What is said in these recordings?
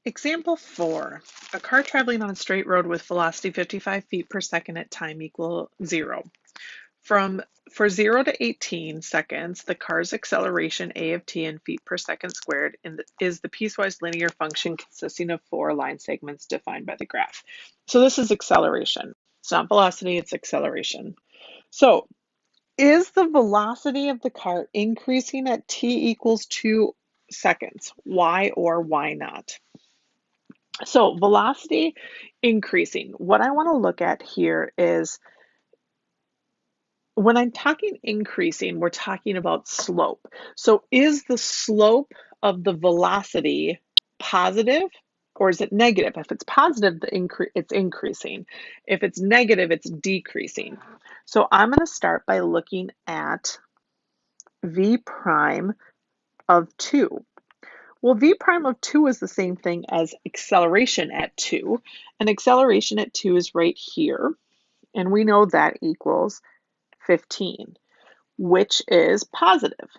Example 4, a car traveling on a straight road with velocity 55 feet per second at time equal 0. From For 0 to 18 seconds, the car's acceleration a of t in feet per second squared is the piecewise linear function consisting of 4 line segments defined by the graph. So this is acceleration. It's not velocity, it's acceleration. So is the velocity of the car increasing at t equals 2 seconds? Why or why not? So velocity increasing. What I want to look at here is when I'm talking increasing, we're talking about slope. So is the slope of the velocity positive or is it negative? If it's positive, it's increasing. If it's negative, it's decreasing. So I'm going to start by looking at v prime of 2. Well, v prime of 2 is the same thing as acceleration at 2. And acceleration at 2 is right here. And we know that equals 15, which is positive.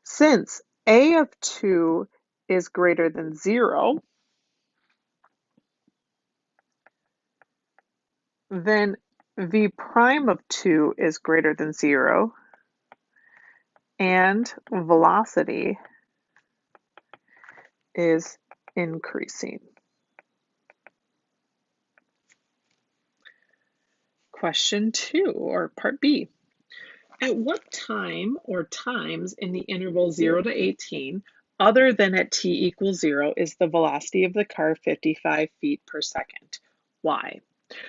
Since a of 2 is greater than 0, then v prime of 2 is greater than 0, and velocity is increasing. Question 2, or part B. At what time or times in the interval 0 to 18, other than at t equals 0, is the velocity of the car 55 feet per second? Why?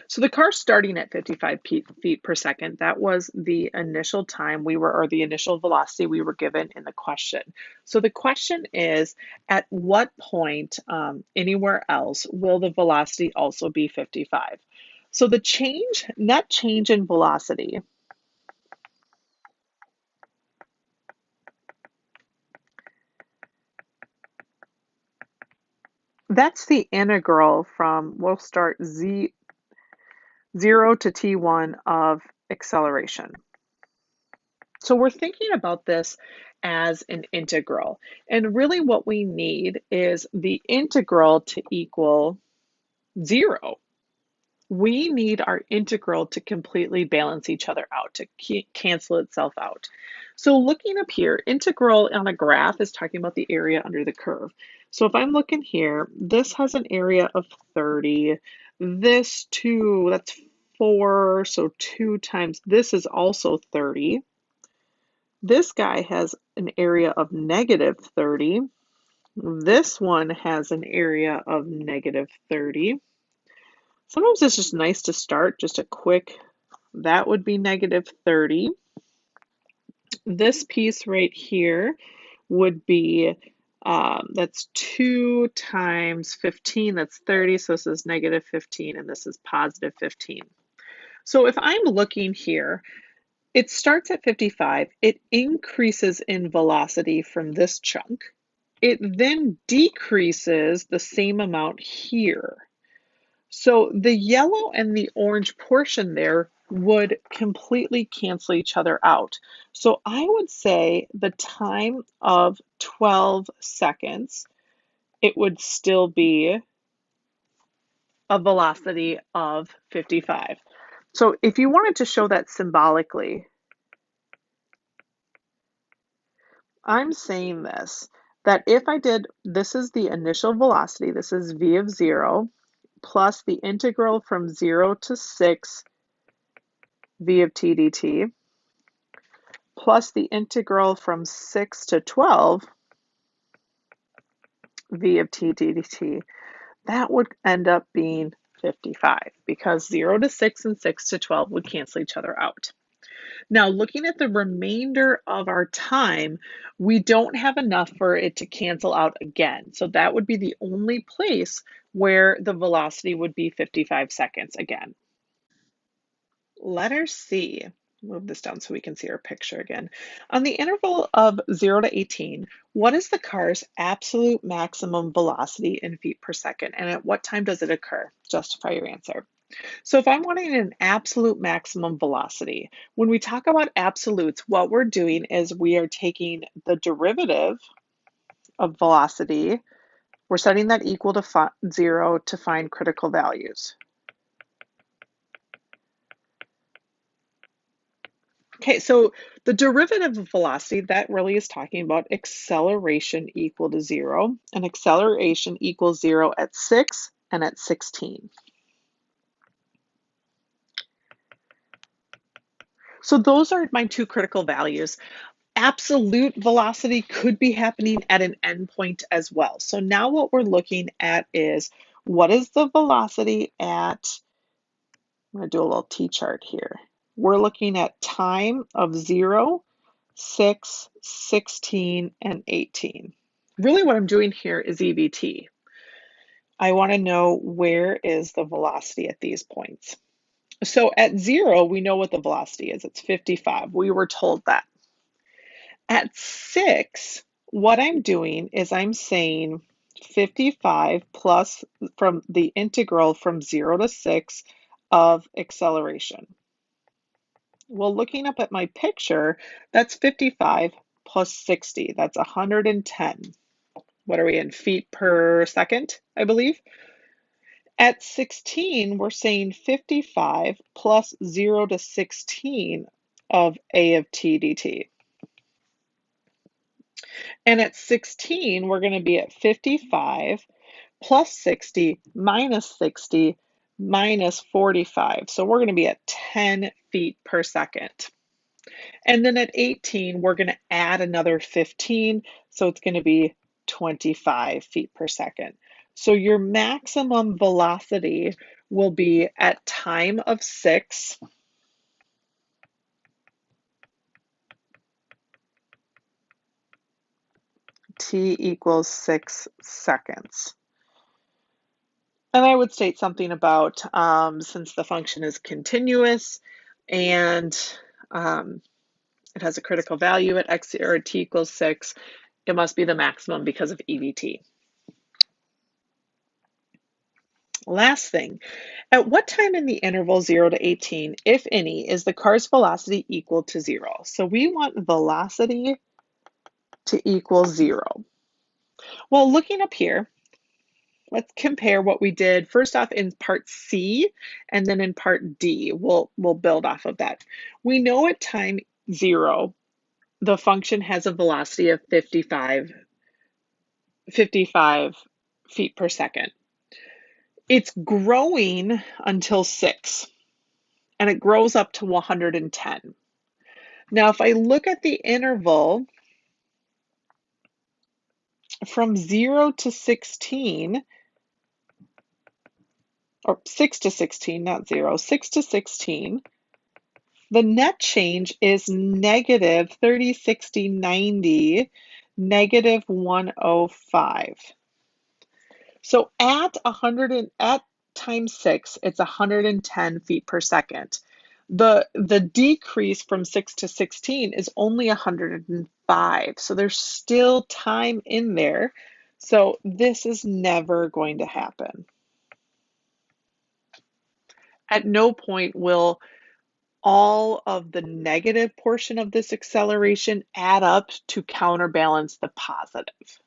So the car starting at 55 feet per second, that was the initial time or the initial velocity we were given in the question. So the question is, at what point anywhere else will the velocity also be 55? So the net change in velocity, that's the integral from, we'll start 0 to t1 of acceleration. So we're thinking about this as an integral. And really what we need is the integral to equal 0. We need our integral to completely balance each other out, to cancel itself out. So looking up here, integral on a graph is talking about the area under the curve. So if I'm looking here, this has an area of 30. This 2, that's 4, so 2 times this is also 30. This guy has an area of negative 30. This one has an area of negative 30. Sometimes it's just nice to start just a quick, that would be negative 30. This piece right here would be, that's 2 times 15, that's 30, so this is negative 15, and this is positive 15. So if I'm looking here, it starts at 55, it increases in velocity from this chunk. It then decreases the same amount here. So the yellow and the orange portion there would completely cancel each other out. So I would say the time of 12 seconds, it would still be a velocity of 55. So if you wanted to show that symbolically, I'm saying this, that if I did, this is the initial velocity, this is v of 0, plus the integral from 0 to 6 v of t dt, plus the integral from 6 to 12 v of t dt, that would end up being 55 because 0 to 6 and 6 to 12 would cancel each other out. Now, looking at the remainder of our time, we don't have enough for it to cancel out again. So that would be the only place where the velocity would be 55 seconds again. Letter C. Move this down so we can see our picture again. On the interval of 0 to 18, what is the car's absolute maximum velocity in feet per second, and at what time does it occur? Justify your answer. So if I'm wanting an absolute maximum velocity, when we talk about absolutes, what we're doing is we are taking the derivative of velocity. We're setting that equal to 0 to find critical values. Okay, so the derivative of velocity, that really is talking about acceleration equal to 0, and acceleration equals 0 at 6 and at 16. So those are my two critical values. Absolute velocity could be happening at an endpoint as well. So now what we're looking at is, what is the velocity at, I'm going to do a little t-chart here. We're looking at time of 0, 6, 16, and 18. Really what I'm doing here is EVT. I want to know where is the velocity at these points. So at 0, we know what the velocity is. It's 55. We were told that. At 6, what I'm doing is I'm saying 55 plus from the integral from 0 to 6 of acceleration. Well, looking up at my picture, that's 55 plus 60. That's 110. What are we in, feet per second, I believe? At 16, we're saying 55 plus 0 to 16 of a of t dt. And at 16, we're going to be at 55 plus 60 minus 45. So we're going to be at 10 feet per second. And then at 18, we're going to add another 15. So it's going to be 25 feet per second. So your maximum velocity will be at time of 6, t equals 6 seconds. And I would state something about, since the function is continuous and it has a critical value at x or t equals 6, it must be the maximum because of EVT. Last thing, at what time in the interval 0 to 18, if any, is the car's velocity equal to 0? So we want velocity to equal 0. Well, looking up here, let's compare what we did first off in part C and then in part D. We'll build off of that. We know at time 0, the function has a velocity of 55 feet per second. It's growing until 6, and it grows up to 110. Now, if I look at the interval from 0 to 16, or 6 to 16, not 0, 6 to 16, the net change is negative 30, 60, 90, negative 105. So at time 6, it's 110 feet per second. The decrease from 6 to 16 is only 105. So there's still time in there. So this is never going to happen. At no point will all of the negative portion of this acceleration add up to counterbalance the positive.